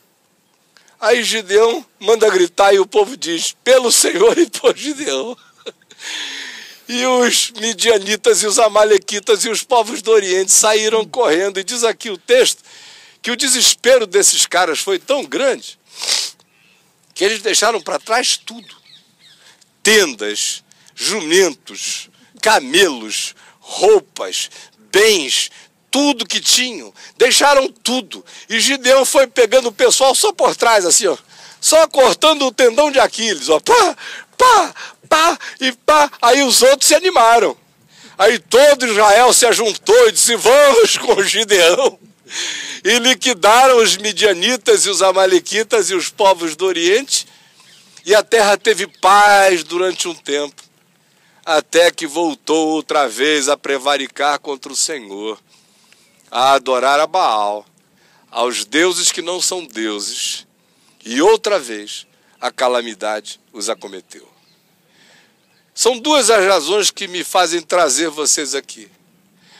Aí Gideão manda gritar e o povo diz, pelo Senhor e por Gideão. E os midianitas e os amalequitas e os povos do Oriente saíram correndo. E diz aqui o texto que o desespero desses caras foi tão grande que eles deixaram para trás tudo. Tendas, jumentos, camelos, roupas, bens, tudo que tinham. Deixaram tudo. E Gideão foi pegando o pessoal só por trás, assim, ó, só cortando o tendão de Aquiles, ó, pá, pá, pá e pá. Aí os outros se animaram. Aí todo Israel se ajuntou e disse, vamos com Gideão. E liquidaram os midianitas e os amalequitas e os povos do Oriente. E a terra teve paz durante um tempo. Até que voltou outra vez a prevaricar contra o Senhor. A adorar a Baal. Aos deuses que não são deuses. E outra vez a calamidade os acometeu. São duas as razões que me fazem trazer vocês aqui.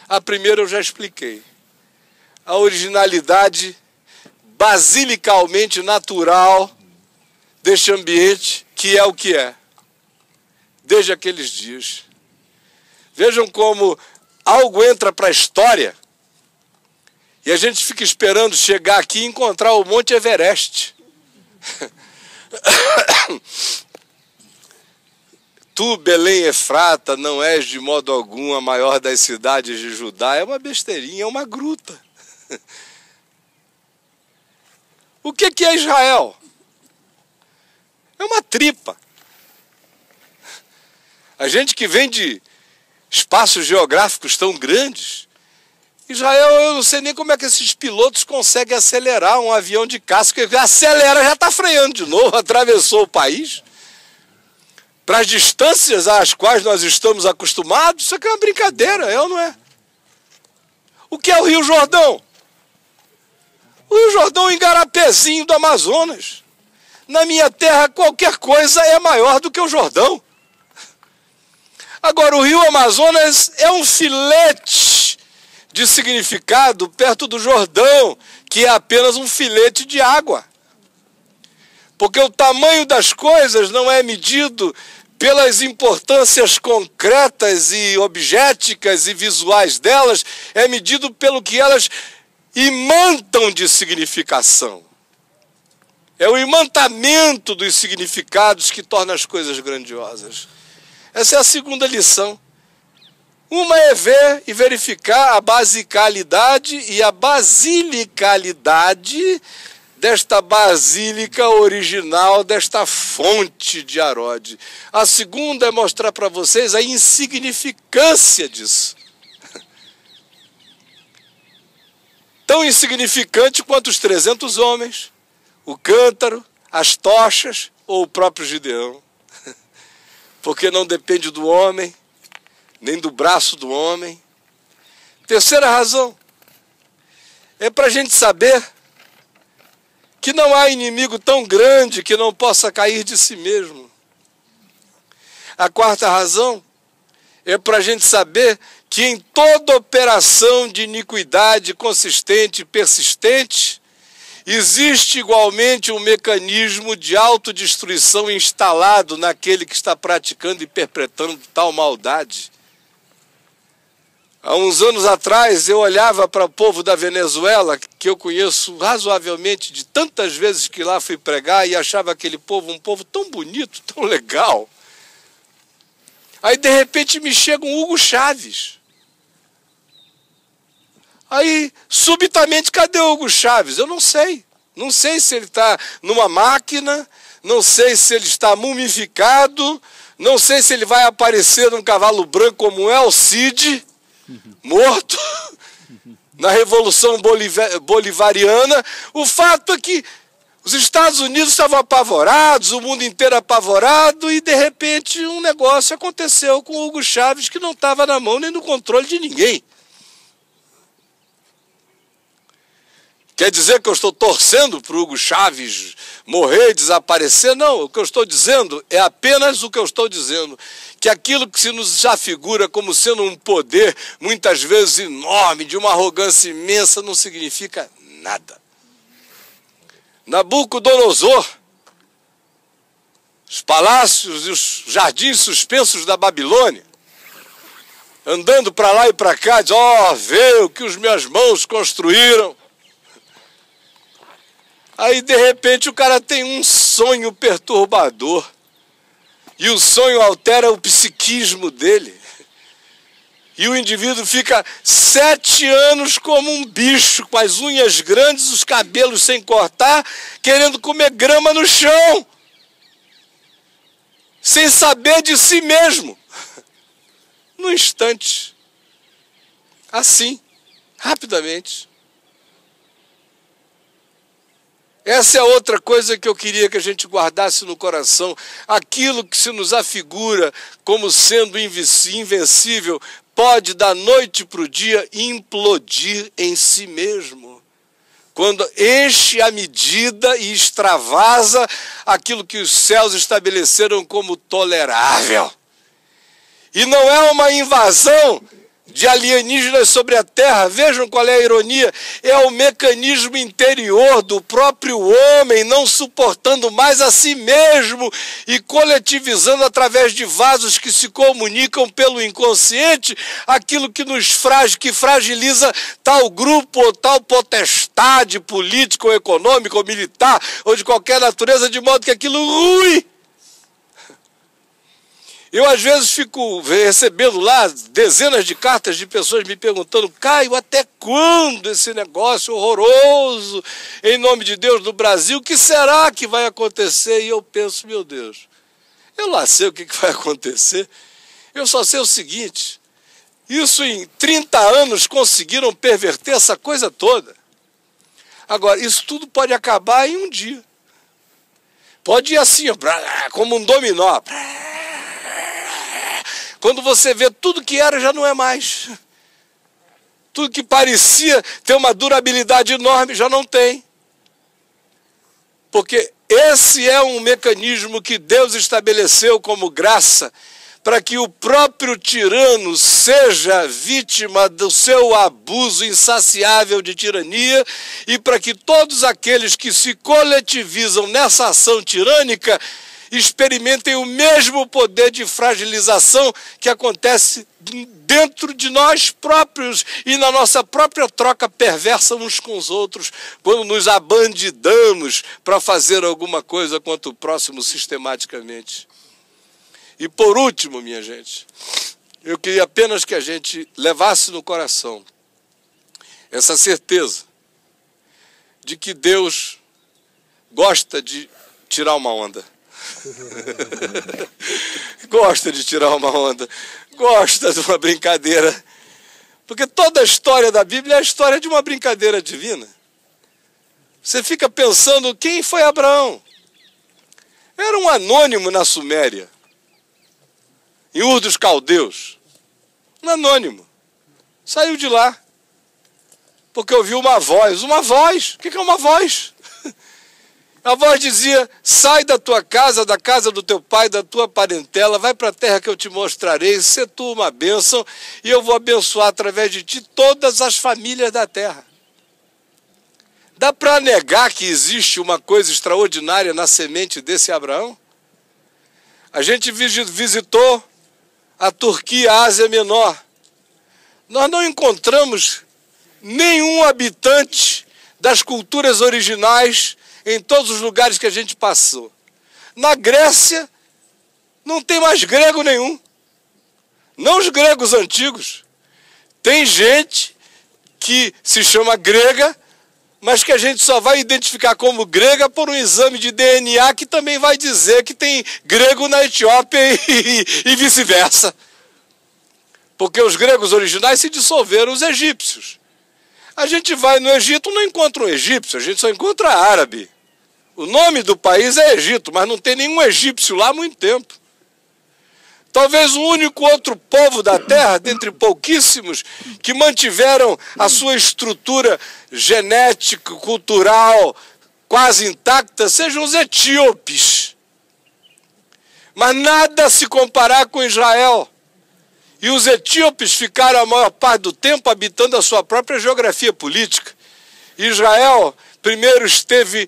A primeira eu já expliquei. A originalidade basilicalmente natural deste ambiente, que é o que é, desde aqueles dias. Vejam como algo entra para a história e a gente fica esperando chegar aqui e encontrar o Monte Everest. Tu, Belém Efrata, não és de modo algum a maior das cidades de Judá. É uma besteirinha, é uma gruta. O que é Israel? É uma tripa. A gente que vem de espaços geográficos tão grandes, Israel, eu não sei nem como é que esses pilotos conseguem acelerar um avião de caça, porque acelera, já está freando de novo, atravessou o país. Para as distâncias às quais nós estamos acostumados, isso aqui é uma brincadeira, é ou não é? O que é o Rio Jordão? O Rio Jordão é um igarapézinho do Amazonas. Na minha terra, qualquer coisa é maior do que o Jordão. Agora, o Rio Amazonas é um filete de significado perto do Jordão, que é apenas um filete de água. Porque o tamanho das coisas não é medido pelas importâncias concretas e objeticas e visuais delas, é medido pelo que elas imantam de significação. É o imantamento dos significados que torna as coisas grandiosas. Essa é a segunda lição. Uma é ver e verificar a basicalidade e a basilicalidade desta basílica original, desta fonte de Arode. A segunda é mostrar para vocês a insignificância disso. Tão insignificante quanto os 300 homens, o cântaro, as tochas ou o próprio Gideão. Porque não depende do homem, nem do braço do homem. Terceira razão é para a gente saber que não há inimigo tão grande que não possa cair de si mesmo. A quarta razão é para a gente saber que em toda operação de iniquidade consistente e persistente, existe igualmente um mecanismo de autodestruição instalado naquele que está praticando e perpetrando tal maldade. Há uns anos atrás eu olhava para o povo da Venezuela, que eu conheço razoavelmente de tantas vezes que lá fui pregar, e achava aquele povo um povo tão bonito, tão legal. Aí de repente me chega um Hugo Chávez. Aí subitamente, cadê o Hugo Chávez? Eu não sei. Não sei se ele está numa máquina, não sei se ele está mumificado, não sei se ele vai aparecer num cavalo branco como é o Cid, morto na Revolução Bolivariana. O fato é que os Estados Unidos estavam apavorados, o mundo inteiro apavorado, e de repente um negócio aconteceu com o Hugo Chávez que não estava na mão nem no controle de ninguém. Quer dizer que eu estou torcendo para o Hugo Chávez morrer e desaparecer? Não, o que eu estou dizendo é apenas o que eu estou dizendo. Que aquilo que se nos afigura como sendo um poder, muitas vezes enorme, de uma arrogância imensa, não significa nada. Nabucodonosor, os palácios e os jardins suspensos da Babilônia, andando para lá e para cá, diz, ó, vê o que as minhas mãos construíram. Aí, de repente, o cara tem um sonho perturbador. E o sonho altera o psiquismo dele. E o indivíduo fica 7 anos como um bicho, com as unhas grandes, os cabelos sem cortar, querendo comer grama no chão. Sem saber de si mesmo. Num instante. Assim, rapidamente. Essa é outra coisa que eu queria que a gente guardasse no coração. Aquilo que se nos afigura como sendo invencível pode, da noite para o dia, implodir em si mesmo. Quando enche a medida e extravasa aquilo que os céus estabeleceram como tolerável. E não é uma invasão de alienígenas sobre a Terra. Vejam qual é a ironia. É o mecanismo interior do próprio homem não suportando mais a si mesmo e coletivizando através de vasos que se comunicam pelo inconsciente aquilo que que fragiliza tal grupo ou tal potestade política ou econômica ou militar ou de qualquer natureza, de modo que aquilo rui. Eu, às vezes, fico recebendo lá dezenas de cartas de pessoas me perguntando, Caio, até quando esse negócio horroroso, em nome de Deus, no Brasil, o que será que vai acontecer? E eu penso, meu Deus, eu lá sei o que vai acontecer. Eu só sei o seguinte, isso em 30 anos conseguiram perverter essa coisa toda. Agora, isso tudo pode acabar em um dia. Pode ir assim, como um dominó. Quando você vê tudo que era, já não é mais. Tudo que parecia ter uma durabilidade enorme, já não tem. Porque esse é um mecanismo que Deus estabeleceu como graça para que o próprio tirano seja vítima do seu abuso insaciável de tirania e para que todos aqueles que se coletivizam nessa ação tirânica experimentem o mesmo poder de fragilização que acontece dentro de nós próprios e na nossa própria troca perversa uns com os outros, quando nos abandidamos para fazer alguma coisa contra o próximo sistematicamente. E por último, minha gente, eu queria apenas que a gente levasse no coração essa certeza de que Deus gosta de tirar uma onda. Gosta de tirar uma onda, gosta de uma brincadeira, porque toda a história da Bíblia é a história de uma brincadeira divina. Você fica pensando, quem foi Abraão? Era um anônimo na Suméria, em Ur dos Caldeus, um anônimo, saiu de lá, porque ouviu uma voz. Uma voz? O que é uma voz? A voz dizia, sai da tua casa, da casa do teu pai, da tua parentela, vai para a terra que eu te mostrarei, sê tu uma bênção, e eu vou abençoar através de ti todas as famílias da terra. Dá para negar que existe uma coisa extraordinária na semente desse Abraão? A gente visitou a Turquia, a Ásia Menor. nós não encontramos nenhum habitante das culturas originais em todos os lugares que a gente passou. Na Grécia, não tem mais grego nenhum. Não os gregos antigos. Tem gente que se chama grega, mas que a gente só vai identificar como grega por um exame de DNA que também vai dizer que tem grego na Etiópia e vice-versa. Porque os gregos originais se dissolveram, os egípcios. A gente vai no Egito, não encontra um egípcio, a gente só encontra árabe. O nome do país é Egito, mas não tem nenhum egípcio lá há muito tempo. Talvez o único outro povo da terra, dentre pouquíssimos, que mantiveram a sua estrutura genética, cultural, quase intacta, sejam os etíopes. Mas nada se comparar com Israel. E os etíopes ficaram a maior parte do tempo habitando a sua própria geografia política. Israel primeiro esteve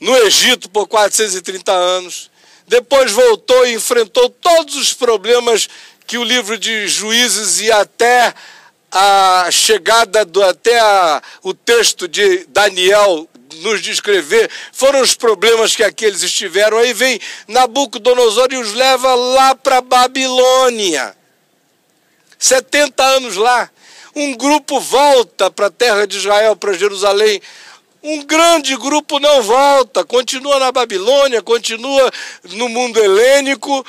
no Egito por 430 anos, depois voltou e enfrentou todos os problemas que o livro de Juízes e até a chegada, o texto de Daniel nos descrever, foram os problemas que aqueles estiveram. Aí vem Nabucodonosor e os leva lá para a Babilônia. 70 anos lá. Um grupo volta para a terra de Israel, para Jerusalém. Um grande grupo não volta, continua na Babilônia, continua no mundo helênico,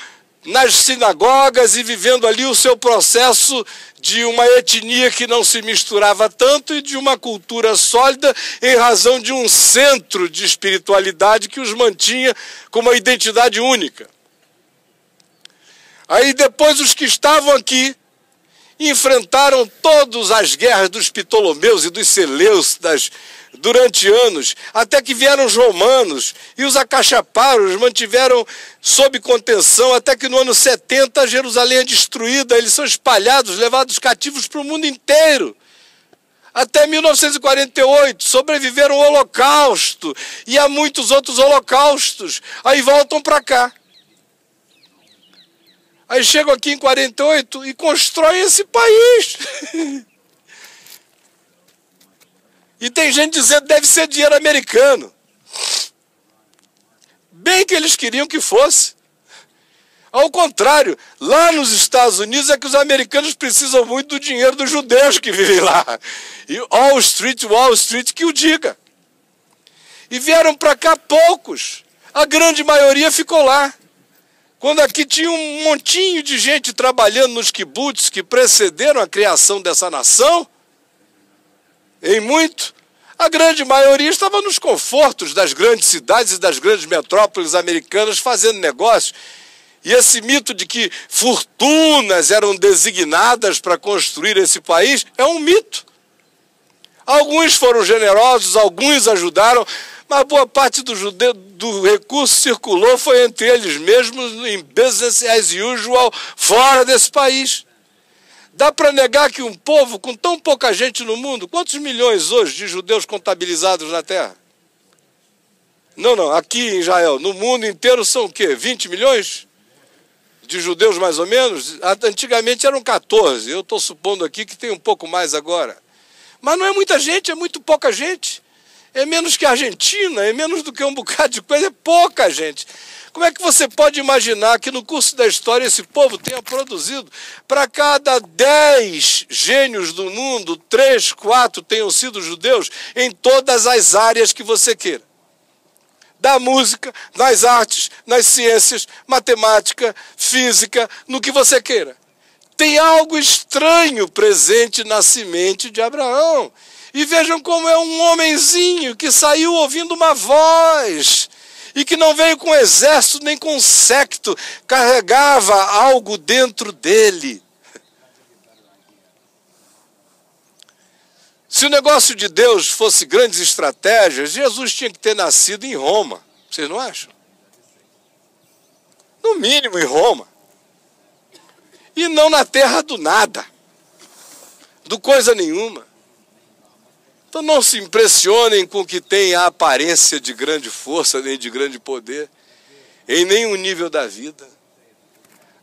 nas sinagogas e vivendo ali o seu processo de uma etnia que não se misturava tanto e de uma cultura sólida em razão de um centro de espiritualidade que os mantinha com uma identidade única. Aí depois os que estavam aqui enfrentaram todas as guerras dos Ptolomeus e dos Seleucidas durante anos, até que vieram os romanos e os acachaparam, os mantiveram sob contenção, até que no ano 70 Jerusalém é destruída, eles são espalhados, levados cativos para o mundo inteiro. Até 1948, sobreviveram ao Holocausto e a muitos outros holocaustos, aí voltam para cá. Aí chegam aqui em 48 e constroem esse país. E tem gente dizendo que deve ser dinheiro americano. Bem que eles queriam que fosse. Ao contrário, lá nos Estados Unidos é que os americanos precisam muito do dinheiro dos judeus que vivem lá. E Wall Street que o diga. E vieram para cá poucos. A grande maioria ficou lá. Quando aqui tinha um montinho de gente trabalhando nos kibbutz que precederam a criação dessa nação, em muito, a grande maioria estava nos confortos das grandes cidades e das grandes metrópoles americanas fazendo negócios. E esse mito de que fortunas eram designadas para construir esse país é um mito. Alguns foram generosos, alguns ajudaram, mas boa parte do recurso circulou, foi entre eles mesmos, em business as usual, fora desse país. Dá para negar que um povo com tão pouca gente no mundo, quantos milhões hoje de judeus contabilizados na Terra? Não, aqui em Israel, no mundo inteiro são o quê? 20 milhões de judeus mais ou menos? Antigamente eram 14, eu estou supondo aqui que tem um pouco mais agora. Mas não é muita gente, é muito pouca gente. É menos que a Argentina, é menos do que um bocado de coisa, é pouca gente. Como é que você pode imaginar que no curso da história esse povo tenha produzido, para cada 10 gênios do mundo, 3, 4 tenham sido judeus em todas as áreas que você queira? Da música, nas artes, nas ciências, matemática, física, no que você queira. Tem algo estranho presente na semente de Abraão. E vejam como é um homenzinho que saiu ouvindo uma voz e que não veio com exército nem com séquito, carregava algo dentro dele. Se o negócio de Deus fosse grandes estratégias, Jesus tinha que ter nascido em Roma. Vocês não acham? No mínimo em Roma. E não na terra do nada, do coisa nenhuma. Então não se impressionem com o que tem a aparência de grande força, nem de grande poder, em nenhum nível da vida.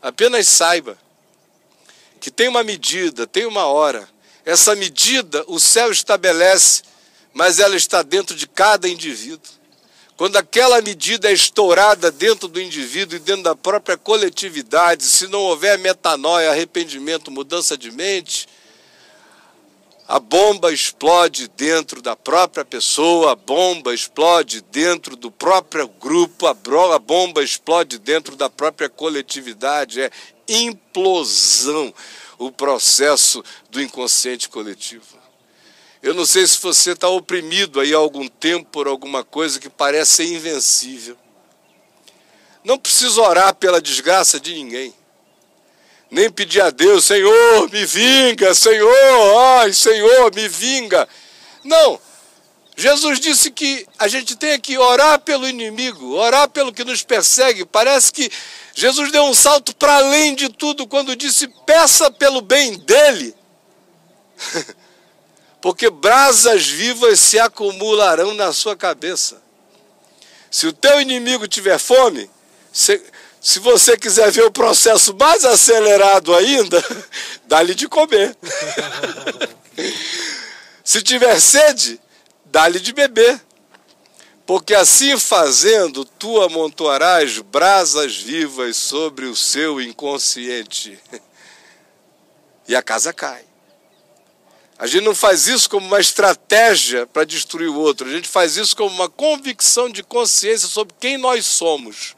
Apenas saiba que tem uma medida, tem uma hora. Essa medida o céu estabelece, mas ela está dentro de cada indivíduo. Quando aquela medida é estourada dentro do indivíduo e dentro da própria coletividade, se não houver metanoia, arrependimento, mudança de mente, a bomba explode dentro da própria pessoa, a bomba explode dentro do próprio grupo, a bomba explode dentro da própria coletividade. É implosão o processo do inconsciente coletivo. Eu não sei se você está oprimido aí há algum tempo por alguma coisa que parece ser invencível. Não precisa orar pela desgraça de ninguém. Nem pedir a Deus, Senhor, me vinga, Senhor, ai, Senhor, me vinga. Não. Jesus disse que a gente tem que orar pelo inimigo, orar pelo que nos persegue. Parece que Jesus deu um salto para além de tudo quando disse, peça pelo bem dele. Porque brasas vivas se acumularão na sua cabeça. Se o teu inimigo tiver fome, se você quiser ver o processo mais acelerado ainda, dá-lhe de comer. Se tiver sede, dá-lhe de beber. Porque assim fazendo, tu amontoarás brasas vivas sobre o seu inconsciente. E a casa cai. A gente não faz isso como uma estratégia para destruir o outro. A gente faz isso como uma convicção de consciência sobre quem nós somos.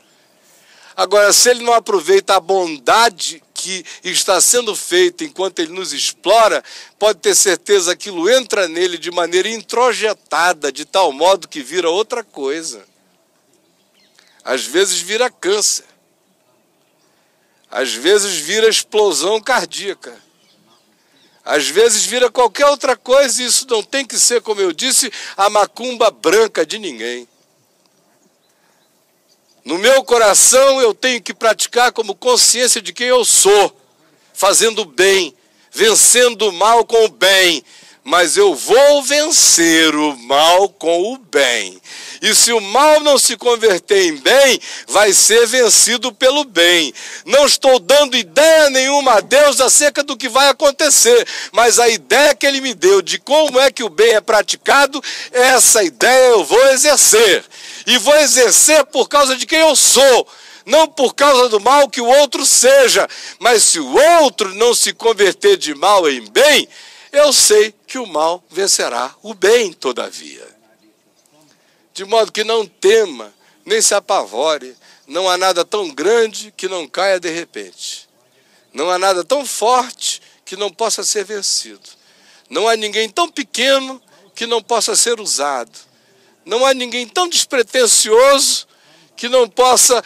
Agora, se ele não aproveita a bondade que está sendo feita enquanto ele nos explora, pode ter certeza que aquilo entra nele de maneira introjetada, de tal modo que vira outra coisa. Às vezes vira câncer. Às vezes vira explosão cardíaca. Às vezes vira qualquer outra coisa e isso não tem que ser, como eu disse, a macumba branca de ninguém. No meu coração eu tenho que praticar como consciência de quem eu sou, fazendo o bem, vencendo o mal com o bem. Mas eu vou vencer o mal com o bem. E se o mal não se converter em bem, vai ser vencido pelo bem. Não estou dando ideia nenhuma a Deus acerca do que vai acontecer, mas a ideia que Ele me deu de como é que o bem é praticado, essa ideia eu vou exercer. E vou exercer por causa de quem eu sou, não por causa do mal que o outro seja. Mas se o outro não se converter de mal em bem, eu sei que o mal vencerá o bem, todavia. De modo que não tema, nem se apavore. Não há nada tão grande que não caia de repente. Não há nada tão forte que não possa ser vencido. Não há ninguém tão pequeno que não possa ser usado. Não há ninguém tão despretensioso que não possa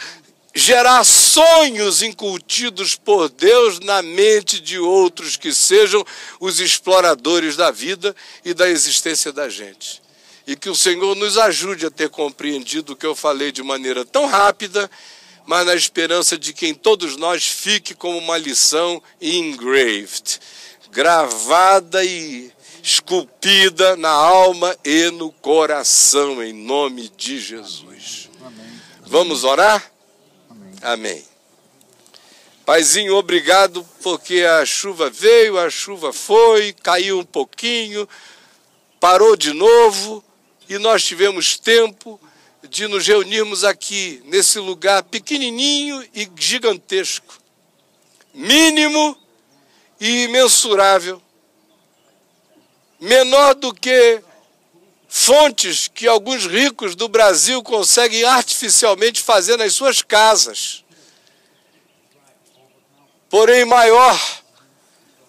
gerar sonhos incutidos por Deus na mente de outros que sejam os exploradores da vida e da existência da gente. E que o Senhor nos ajude a ter compreendido o que eu falei de maneira tão rápida, mas na esperança de que em todos nós fique como uma lição engraved, gravada e esculpida na alma e no coração, em nome de Jesus. Amém. Vamos orar? Amém. Paizinho, obrigado porque a chuva veio, a chuva foi, caiu um pouquinho, parou de novo e nós tivemos tempo de nos reunirmos aqui, nesse lugar pequenininho e gigantesco, mínimo e imensurável, menor do que fontes que alguns ricos do Brasil conseguem artificialmente fazer nas suas casas. Porém, maior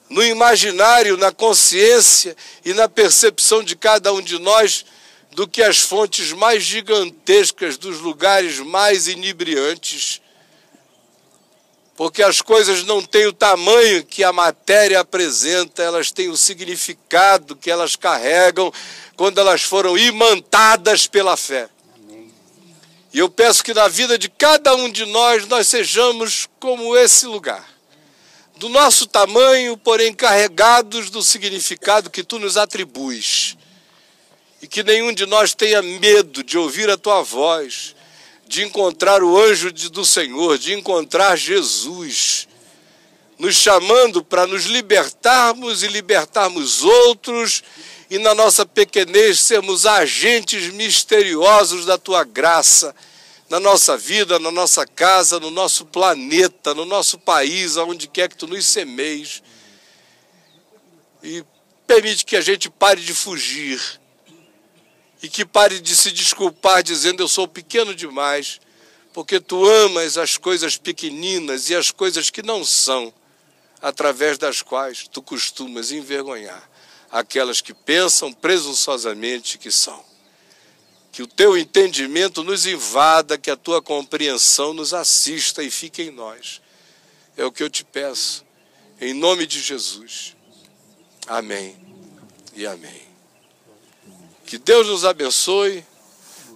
no imaginário, na consciência e na percepção de cada um de nós do que as fontes mais gigantescas dos lugares mais inebriantes. Porque as coisas não têm o tamanho que a matéria apresenta, elas têm o significado que elas carregam quando elas foram imantadas pela fé. Amém. E eu peço que na vida de cada um de nós, nós sejamos como esse lugar. Do nosso tamanho, porém carregados do significado que tu nos atribuis. E que nenhum de nós tenha medo de ouvir a tua voz, de encontrar o anjo do Senhor, de encontrar Jesus. nos chamando para nos libertarmos e libertarmos outros, e na nossa pequenez sermos agentes misteriosos da Tua graça, na nossa vida, na nossa casa, no nosso planeta, no nosso país, aonde quer que Tu nos semeies. E permite que a gente pare de fugir e que pare de se desculpar dizendo eu sou pequeno demais, porque Tu amas as coisas pequeninas e as coisas que não são, através das quais Tu costumas envergonhar aquelas que pensam presunçosamente que são. Que o Teu entendimento nos invada, que a Tua compreensão nos assista e fique em nós. É o que eu te peço, em nome de Jesus. Amém e amém. Que Deus nos abençoe.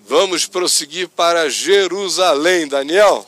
Vamos prosseguir para Jerusalém, Daniel.